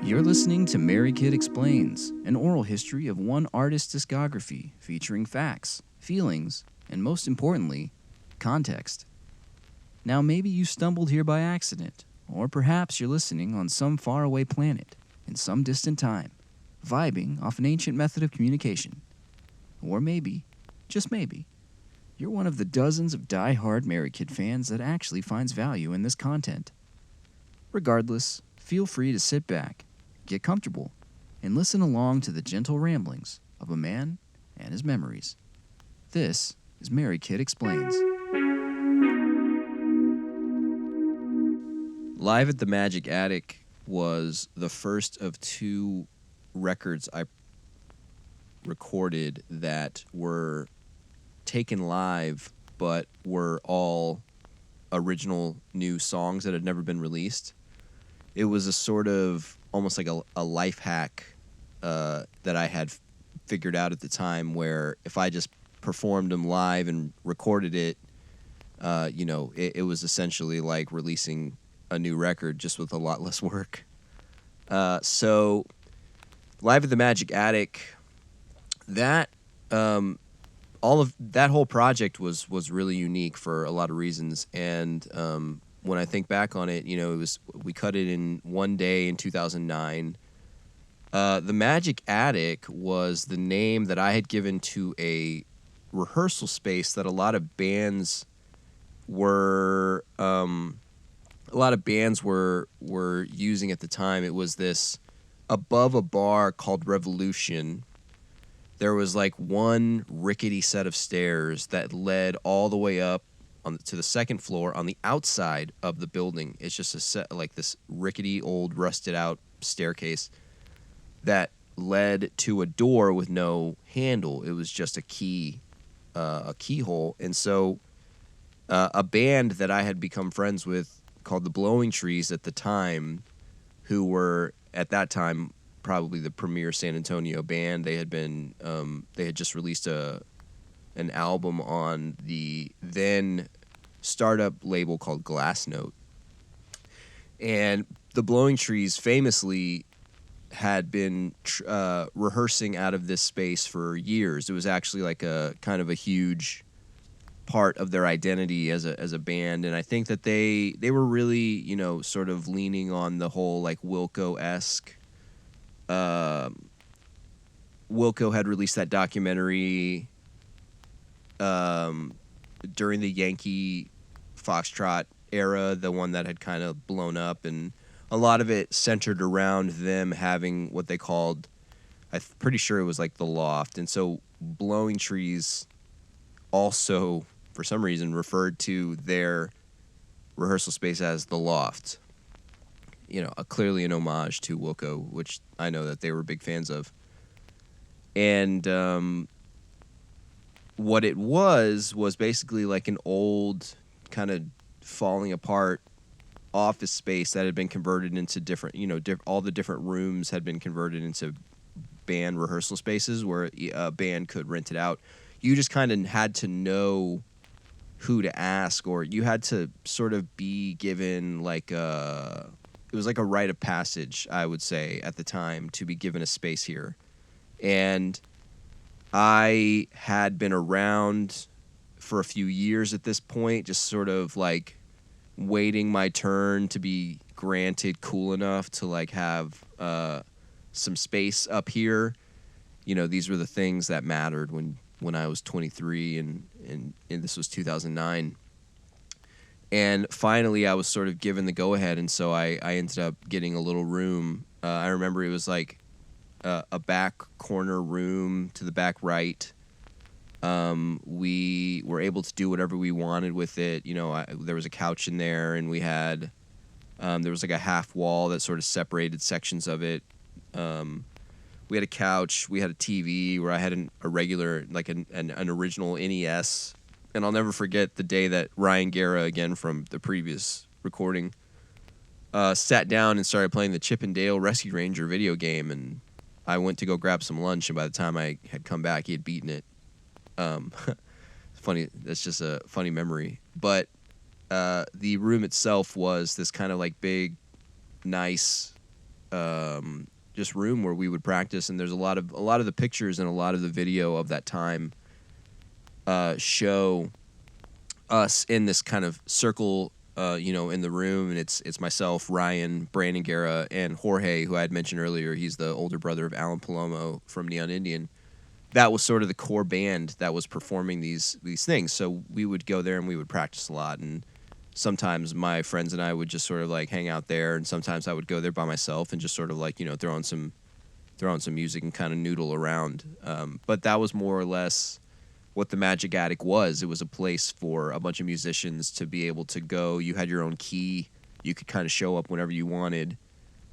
You're listening to Merykid Explains, an oral history of one artist's discography featuring facts, feelings, and most importantly, context. Now, maybe you stumbled here by accident, or perhaps you're listening on some faraway planet in some distant time, vibing off an ancient method of communication. Or maybe, just maybe, you're one of the dozens of die-hard Merykid fans that actually finds value in this content. Regardless, feel free to sit back, get comfortable, and listen along to the gentle ramblings of a man and his memories. This is Merykid Explains. Live at the Magic Attic was the first of two records I recorded that were taken live but were all original new songs that had never been released. It was a sort of almost like a life hack that I had figured out at the time, where if I just performed them live and recorded it, it was essentially like releasing a new record just with a lot less work. So Live at the Magic Attic, that all of that whole project was really unique for a lot of reasons. And when I think back on it, we cut it in one day in 2009. The Magic Attic was the name that I had given to a rehearsal space that a lot of bands were using at the time. It was this above a bar called Revolution. There was like one rickety set of stairs that led all the way up to the second floor on the outside of the building. It's just a set, like this rickety old rusted out staircase that led to a door with no handle. It was just a keyhole. And so a band that I had become friends with called the Blowing Trees at the time, who were at that time probably the premier San Antonio band. They had just released an album on the then startup label called Glassnote. And the Blowing Trees famously had been rehearsing out of this space for years. It was actually like a kind of a huge part of their identity as a band. And I think that they were really, sort of leaning on the whole like Wilco-esque. Wilco had released that documentary during the Yankee Foxtrot era, the one that had kind of blown up, and a lot of it centered around them having what they called, I'm pretty sure it was like the Loft. And so Blowing Trees also, for some reason, referred to their rehearsal space as the Loft. Clearly an homage to Wilco, which I know that they were big fans of. And what it was basically like an old kind of falling apart office space that had been converted into different, all the different rooms had been converted into band rehearsal spaces where a band could rent it out. You just kind of had to know who to ask, or you had to sort of be given like it was like a rite of passage, I would say, at the time, to be given a space here. And I had been around for a few years at this point, just sort of like waiting my turn to be granted cool enough to like have some space up here. These were the things that mattered when I was 23 and this was 2009. And finally, I was sort of given the go-ahead, and so I ended up getting a little room. I remember it was like a back corner room to the back right. We were able to do whatever we wanted with it. There was a couch in there, and we had there was like a half wall that sort of separated sections of it. We had a couch, we had a TV where I had a regular, like an original NES. And I'll never forget the day that Ryan Guerra, again from the previous recording, sat down and started playing the Chip and Dale Rescue Ranger video game. And I went to go grab some lunch, and by the time I had come back, he had beaten it. Funny, that's just a funny memory. But the room itself was this kind of like big, nice just room where we would practice. And there's a lot of the pictures and a lot of the video of that time show us in this kind of circle, in the room, and it's myself, Ryan, Brandon Guerra, and Jorge, who I had mentioned earlier. He's the older brother of Alan Palomo from Neon Indian. That was sort of the core band that was performing these things. So we would go there and we would practice a lot, and sometimes my friends and I would just sort of like hang out there, and sometimes I would go there by myself and just sort of like throw on some music and kind of noodle around. But that was more or less what the Magic Attic was. It was a place for a bunch of musicians to be able to go. You had your own key. You could kind of show up whenever you wanted,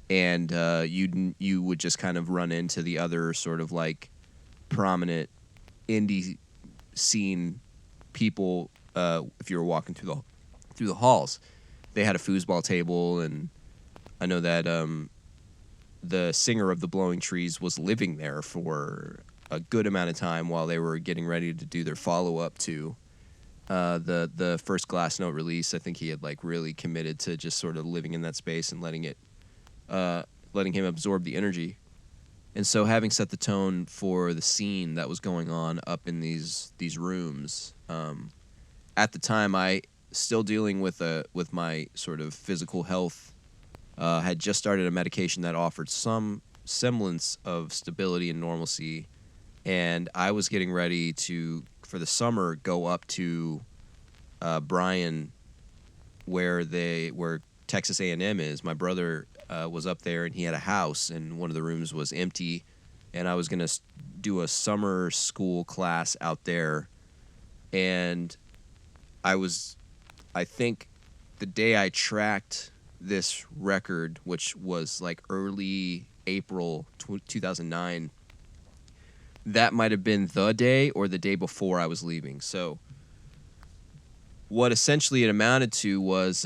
and you would just kind of run into the other sort of like prominent indie scene people if you were walking through the halls. They had a foosball table, and I know that the singer of the Blowing Trees was living there for a good amount of time while they were getting ready to do their follow-up to the first Glass Note release. I think he had like really committed to just sort of living in that space and letting him absorb the energy. And so, having set the tone for the scene that was going on up in these rooms, at the time, I still dealing with my sort of physical health. Had just started a medication that offered some semblance of stability and normalcy, and I was getting ready to, for the summer, go up to Bryan, where Texas A&M is. My brother was up there, and he had a house, and one of the rooms was empty, and I was going to do a summer school class out there. And I think the day I tracked this record, which was like early April 2009, that might have been the day or the day before I was leaving. So what essentially it amounted to was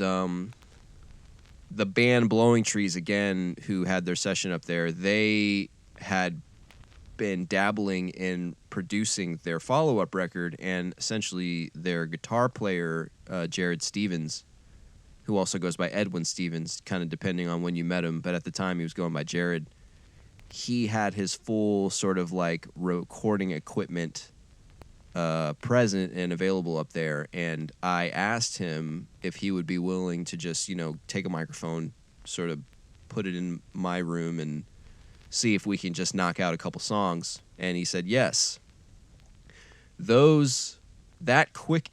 the band Blowing Trees, again, who had their session up there. They had been dabbling in producing their follow-up record, and essentially their guitar player, Jared Stevens, who also goes by Edwin Stevens, kind of depending on when you met him, but at the time he was going by Jared. He had his full sort of like recording equipment present and available up there, and I asked him if he would be willing to just, take a microphone, sort of put it in my room and see if we can just knock out a couple songs, and he said yes. That quick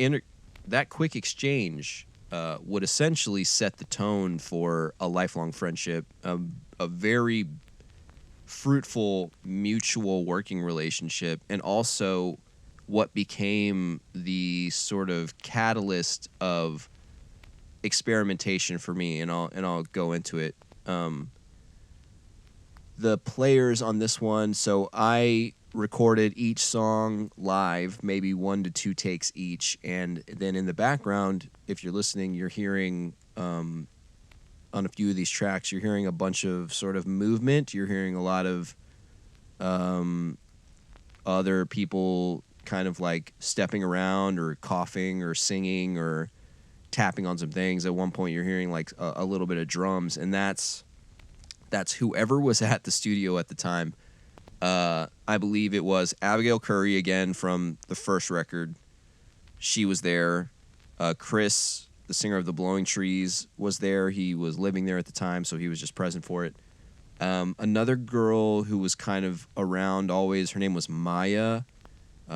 exchange would essentially set the tone for a lifelong friendship, a very fruitful mutual working relationship, and also what became the sort of catalyst of experimentation for me, and I'll go into it. The players on this one, so I recorded each song live, maybe 1 to 2 takes each, and then in the background, if you're listening, you're hearing on a few of these tracks, you're hearing a bunch of sort of movement. You're hearing a lot of other people kind of like stepping around or coughing or singing or tapping on some things. At one point, you're hearing like a little bit of drums, and that's whoever was at the studio at the time. I believe it was Abigail Curry, again, from the first record. She was there. Chris, the singer of the Blowing Trees, was there. He was living there at the time, so he was just present for it. Another girl who was kind of around always, her name was Maya.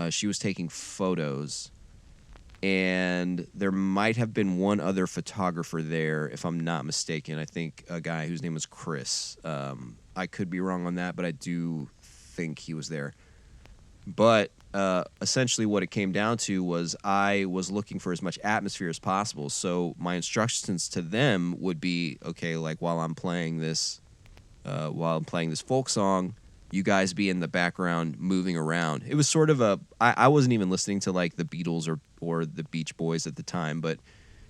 She was taking photos. And there might have been one other photographer there, if I'm not mistaken. I think a guy whose name was Chris. I could be wrong on that, but I do think he was there. But essentially what it came down to was I was looking for as much atmosphere as possible. So my instructions to them would be, okay, like while I'm playing this folk song, you guys be in the background moving around. It was sort of I wasn't even listening to like the Beatles or the Beach Boys at the time, but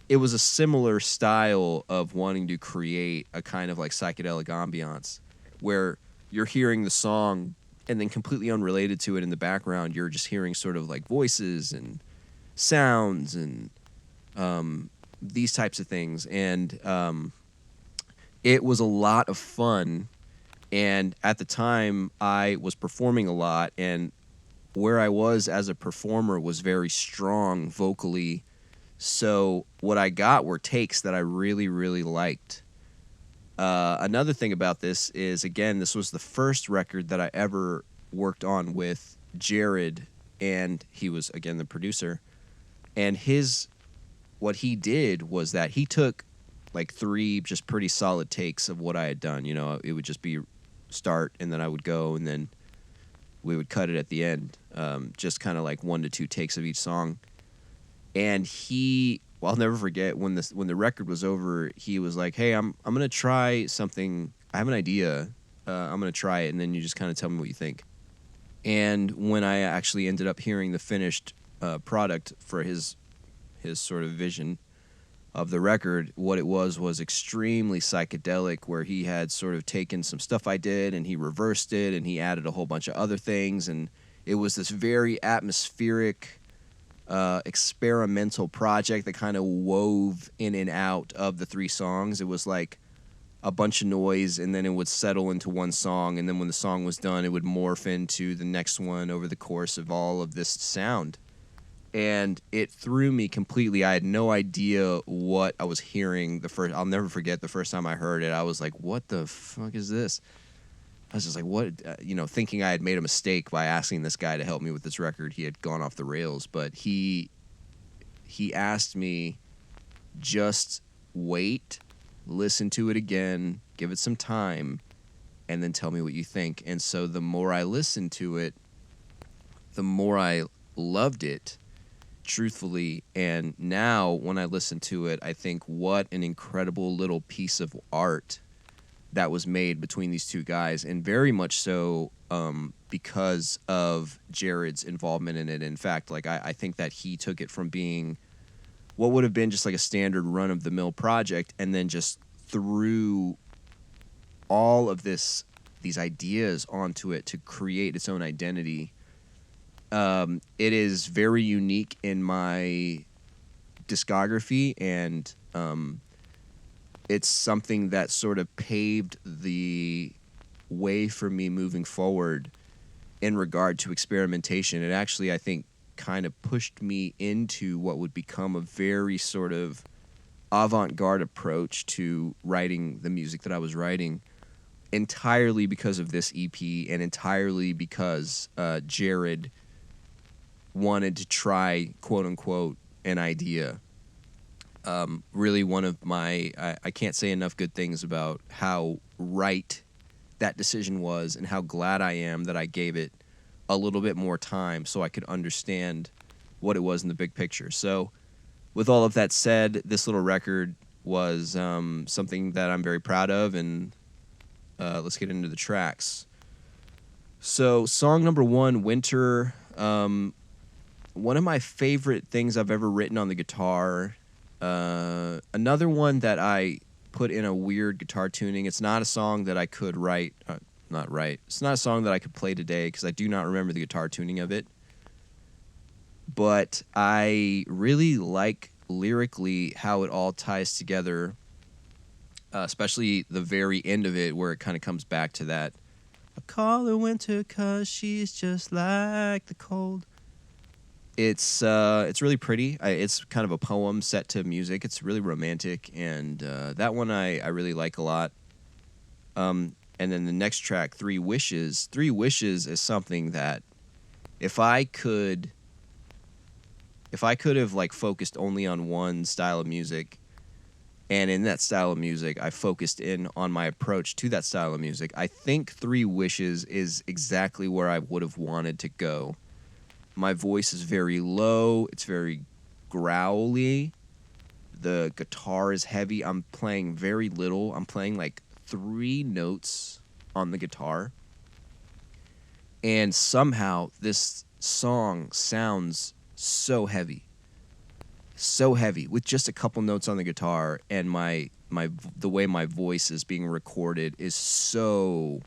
it was a similar style of wanting to create a kind of like psychedelic ambiance where you're hearing the song and then completely unrelated to it in the background, you're just hearing sort of like voices and sounds and these types of things. And it was a lot of fun And at the time, I was performing a lot, and where I was as a performer was very strong vocally. So what I got were takes that I really, really liked. Another thing about this is, again, this was the first record that I ever worked on with Jared, and he was, again, the producer. And what he did was that he took like 3 just pretty solid takes of what I had done. You know, it would just be start, and then I would go, and then we would cut it at the end. Just kind of like 1 to 2 takes of each song. And I'll never forget when the record was over, he was like, "Hey, I'm gonna try something. I have an idea. I'm gonna try it, and then you just kind of tell me what you think." And when I actually ended up hearing the finished product for his sort of vision of the record, what it was extremely psychedelic, where he had sort of taken some stuff I did and he reversed it and he added a whole bunch of other things, and it was this very atmospheric, experimental project that kind of wove in and out of the 3 songs. It was like a bunch of noise, and then it would settle into one song, and then when the song was done, it would morph into the next one over the course of all of this sound. And it threw me completely. I had no idea what I was hearing. I'll never forget the first time I heard it. I was like, "What the fuck is this?" I was just like, "What?" Thinking I had made a mistake by asking this guy to help me with this record. He had gone off the rails, but he asked me, "Just wait, listen to it again, give it some time, and then tell me what you think." And so the more I listened to it, the more I loved it, truthfully. And now when I listen to it, I think what an incredible little piece of art that was made between these 2 guys, and very much so because of Jared's involvement in it. In fact, like I think that he took it from being what would have been just like a standard run-of-the-mill project, and then just threw all of these ideas onto it to create its own identity. It is very unique in my discography, and it's something that sort of paved the way for me moving forward in regard to experimentation. It actually, I think, kind of pushed me into what would become a very sort of avant-garde approach to writing the music that I was writing, entirely because of this EP, and entirely because Jared wanted to try, quote-unquote, an idea. Really one of my... I can't say enough good things about how right that decision was, and how glad I am that I gave it a little bit more time so I could understand what it was in the big picture. So with all of that said, this little record was something that I'm very proud of, and let's get into the tracks. So song number 1, Winter... one of my favorite things I've ever written on the guitar. Another one that I put in a weird guitar tuning. It's not a song that I could write. It's not a song that I could play today because I do not remember the guitar tuning of it. But I really like lyrically how it all ties together, especially the very end of it where it kind of comes back to that. I call her winter 'cause she's just like the cold. It's really pretty. It's kind of a poem set to music. It's really romantic, and that one I really like a lot. And then the next track, 3 Wishes. 3 Wishes is something that if I could have like focused only on one style of music, and in that style of music I focused in on my approach to that style of music, I think 3 Wishes is exactly where I would have wanted to go. My voice is very low. It's very growly. The guitar is heavy. I'm playing very little. I'm playing like 3 notes on the guitar. And somehow this song sounds so heavy. So heavy with just a couple notes on the guitar, and the way my voice is being recorded is so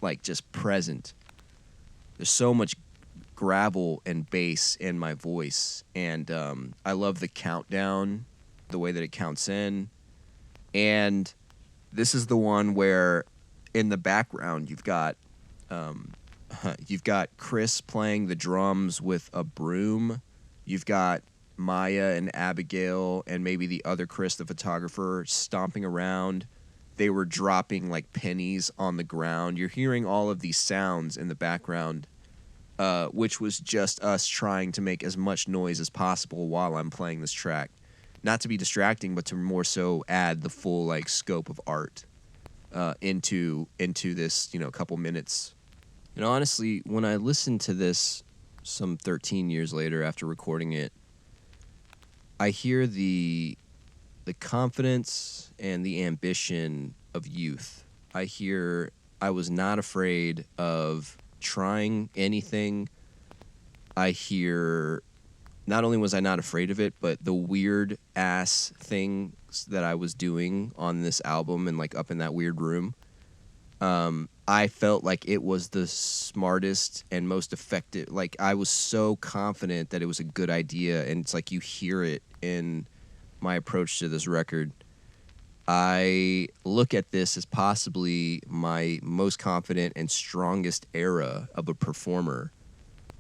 like just present. There's so much gravel and bass in my voice, and I love the countdown, the way that it counts in. And this is the one where in the background, um, you've got Chris playing the drums with a broom. You've got Maya and Abigail and maybe the other Chris, the photographer, stomping around. They were dropping like pennies on the ground. You're hearing all of these sounds in the background, which was just us trying to make as much noise as possible while I'm playing this track. Not to be distracting, but to more so add the full like scope of art into this, couple minutes. And honestly, when I listened to this some 13 years later after recording it, I hear the confidence and the ambition of youth. I hear I was not afraid of trying anything. I hear not only was I not afraid of it, but the weird ass things that I was doing on this album and like up in that weird room. I felt like it was the smartest and most effective. Like I was so confident that it was a good idea, and it's like you hear it in my approach to this record. I look at this as possibly my most confident and strongest era of a performer.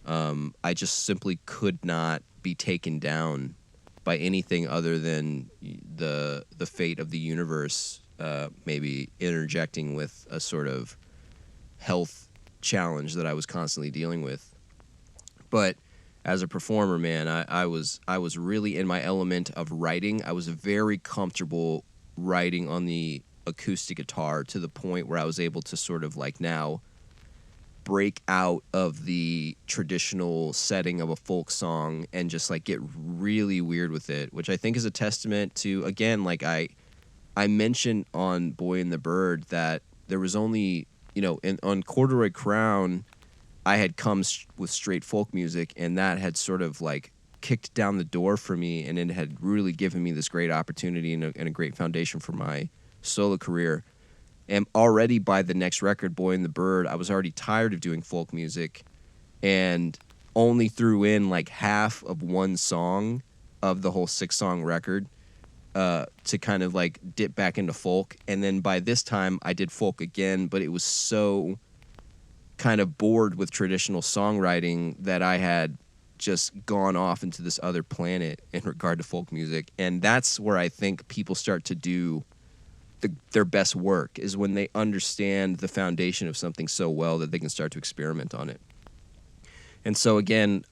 I just simply could not be taken down by anything other than the fate of the universe, maybe interjecting with a sort of health challenge that I was constantly dealing with. But as a performer, man, I was really in my element of writing. I was very comfortable writing on the acoustic guitar to the point where I was able to sort of like now break out of the traditional setting of a folk song and just like get really weird with it, which I think is a testament to, again, like I mentioned on Boy and the Bird that there was only, on Corduroy Crown, I had come with straight folk music, and that had sort of like kicked down the door for me, and it had really given me this great opportunity and a great foundation for my solo career. And already by the next record, Boy and the Bird, I was already tired of doing folk music and only threw in like half of one song of the whole 6-song record to kind of like dip back into folk. And then by this time, I did folk again, but it was so kind of bored with traditional songwriting that I had just gone off into this other planet in regard to folk music. And that's where I think people start to do their best work, is when they understand the foundation of something so well that they can start to experiment on it. And so again,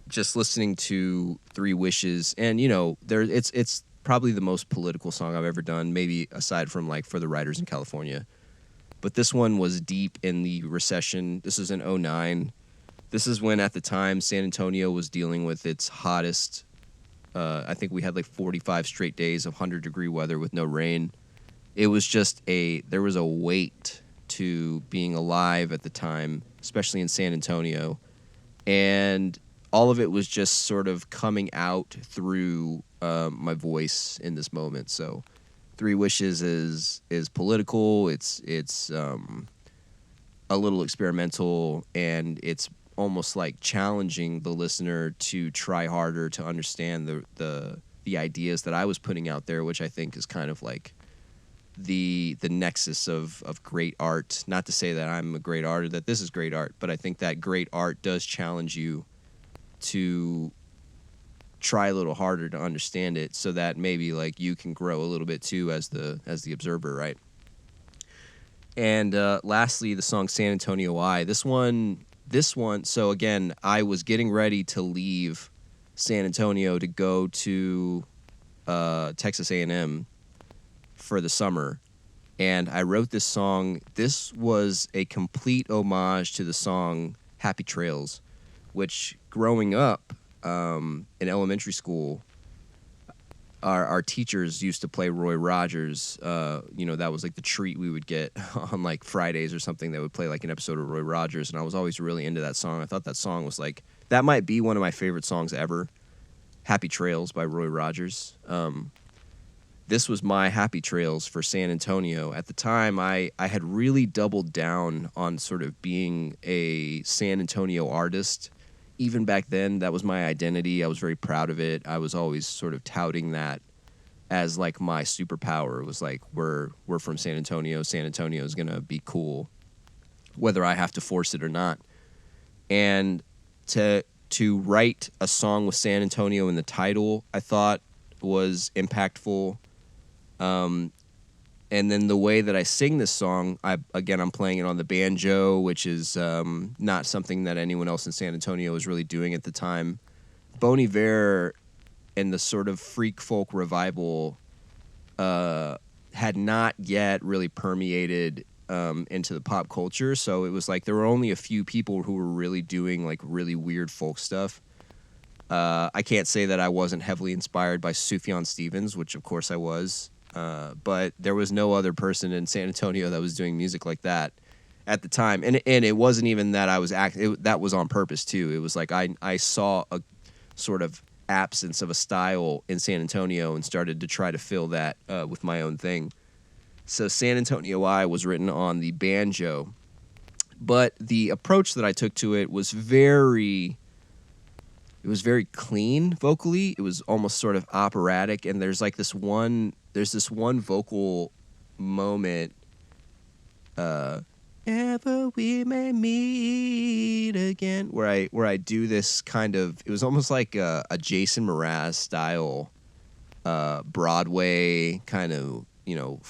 just listening to Three Wishes, and it's probably the most political song I've ever done, maybe aside from like For the Writers in California. But this one was deep in the recession. This was in 2009. This is when, at the time, San Antonio was dealing with its hottest. I think we had like 45 straight days of 100-degree weather with no rain. It was just there was a weight to being alive at the time, especially in San Antonio. And all of it was just sort of coming out through my voice in this moment. So Three Wishes is political. It's a little experimental, and it's almost like challenging the listener to try harder to understand the ideas that I was putting out there, which I think is kind of like the nexus of great art. Not to say that I'm a great artist, that this is great art, but I think that great art does challenge you to try a little harder to understand it, so that maybe like you can grow a little bit too as the observer, right? And lastly, the song San Antonio Eye. This one, so again, I was getting ready to leave San Antonio to go to Texas A&M for the summer, and I wrote this song. This was a complete homage to the song Happy Trails, which growing up in elementary school, our teachers used to play Roy Rogers. That was like the treat we would get on like Fridays or something. They would play like an episode of Roy Rogers, and I was always really into that song. I thought that song was like, that might be one of my favorite songs ever, Happy Trails by Roy Rogers. This was my Happy Trails for San Antonio. At the time, I had really doubled down on sort of being a San Antonio artist. Even back then, that was my identity. I was very proud of it. I was always sort of touting that as like my superpower. It was like we're from San Antonio. San Antonio is gonna be cool, whether I have to force it or not. And to write a song with San Antonio in the title, I thought was impactful. And then the way that I sing this song, I'm playing it on the banjo, which is not something that anyone else in San Antonio was really doing at the time. Bon Iver and the sort of freak folk revival had not yet really permeated into the pop culture, so it was like there were only a few people who were really doing like really weird folk stuff. I can't say that I wasn't heavily inspired by Sufjan Stevens, which of course I was, but there was no other person in San Antonio that was doing music like that at the time, and it wasn't even that I was that was on purpose too. It was like I saw a sort of absence of a style in San Antonio and started to try to fill that with my own thing. So San Antonio I was written on the banjo, but the approach that I took to it was very clean vocally. It was almost sort of operatic, and there's this one vocal moment, ever we may meet again, where I do this kind of, it was almost like a Jason Mraz style Broadway kind of,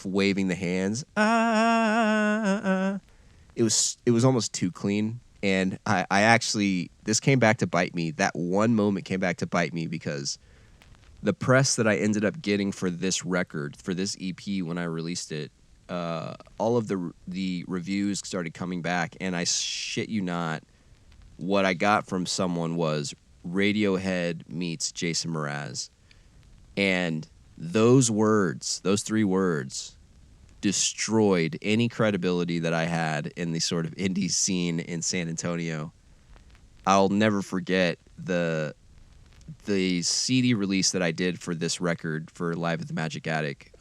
waving the hands. It was almost too clean. And I actually, this came back to bite me. That one moment came back to bite me because the press that I ended up getting for this record, for this EP when I released it, all of the reviews started coming back, and I shit you not, what I got from someone was Radiohead meets Jason Mraz. And those three words, destroyed any credibility that I had in the sort of indie scene in San Antonio. I'll never forget the CD release that I did for this record for Live at the Magic Attic.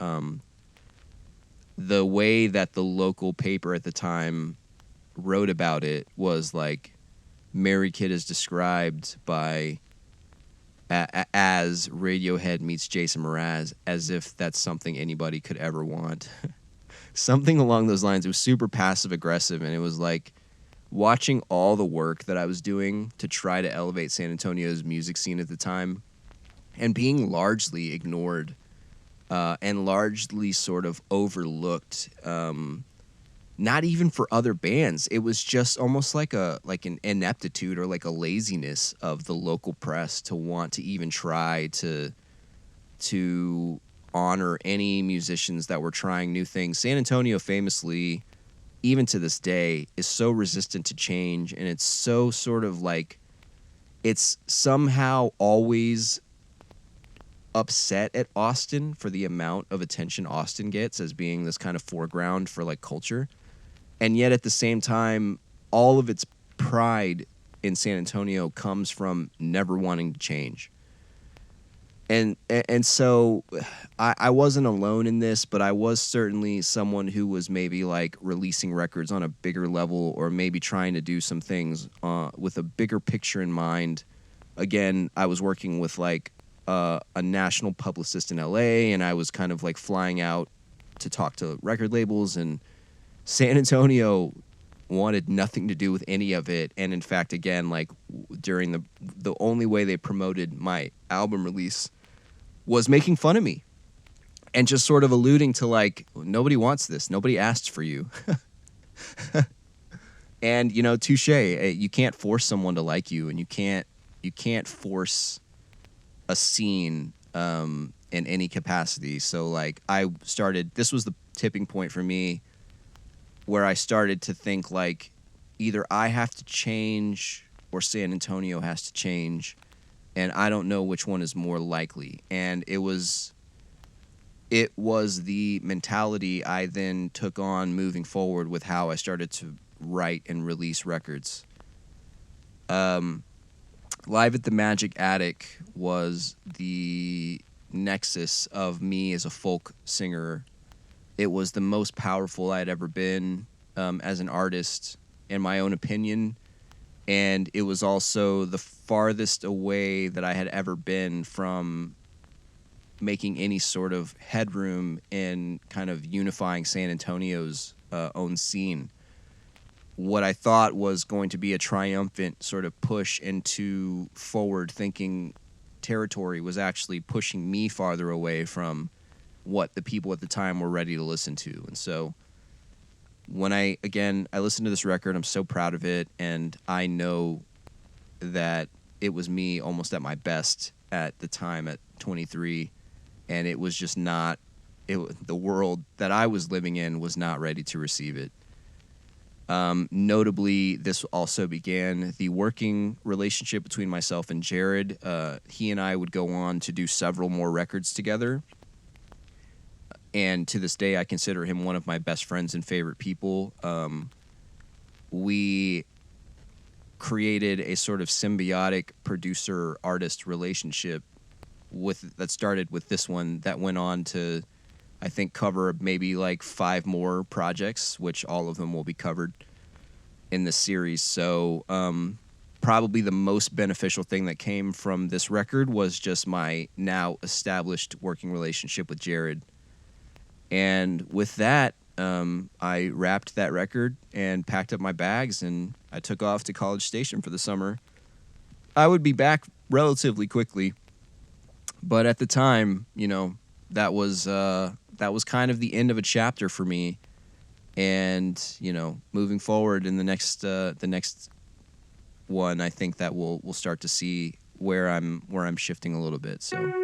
The way that the local paper at the time wrote about it was like, Merykid is described by as Radiohead meets Jason Mraz, as if that's something anybody could ever want. Something along those lines. It was super passive aggressive, and it was like watching all the work that I was doing to try to elevate San Antonio's music scene at the time and being largely ignored and largely sort of overlooked, not even for other bands. It was just almost like an ineptitude or like a laziness of the local press to want to even try to honor any musicians that were trying new things. San Antonio famously, even to this day, is so resistant to change, and it's so sort of like, it's somehow always upset at Austin for the amount of attention Austin gets as being this kind of foreground for like culture. And yet at the same time, all of its pride in San Antonio comes from never wanting to change. And so I wasn't alone in this, but I was certainly someone who was maybe like releasing records on a bigger level, or maybe trying to do some things with a bigger picture in mind. Again, I was working with like a national publicist in LA, and I was kind of like flying out to talk to record labels, and San Antonio wanted nothing to do with any of it. And in fact, again, like during the only way they promoted my album release was making fun of me and just sort of alluding to like, nobody wants this, nobody asked for you. And touche, you can't force someone to like you, and you can't force a scene in any capacity. So like this was the tipping point for me, where I started to think like, either I have to change or San Antonio has to change, and I don't know which one is more likely. And it was the mentality I then took on moving forward with how I started to write and release records. Live at the Magic Attic was the nexus of me as a folk singer. It was the most powerful I had ever been as an artist, in my own opinion. And it was also the farthest away that I had ever been from making any sort of headroom in kind of unifying San Antonio's own scene. What I thought was going to be a triumphant sort of push into forward-thinking territory was actually pushing me farther away from what the people at the time were ready to listen to. And so when I listened to this record, I'm so proud of it, and I know that it was me almost at my best at the time at 23, and it was just not the world that I was living in was not ready to receive it. Notably, this also began the working relationship between myself and Jared. He and I would go on to do several more records together. And to this day, I consider him one of my best friends and favorite people. We created a sort of symbiotic producer-artist relationship that started with this one that went on to, I think, cover maybe like 5 more projects, which all of them will be covered in this series. So probably the most beneficial thing that came from this record was just my now established working relationship with Jared. And with that, I wrapped that record and packed up my bags, and I took off to College Station for the summer. I would be back relatively quickly, but at the time, that was kind of the end of a chapter for me. And moving forward in the next one, I think that we'll start to see where I'm shifting a little bit. So.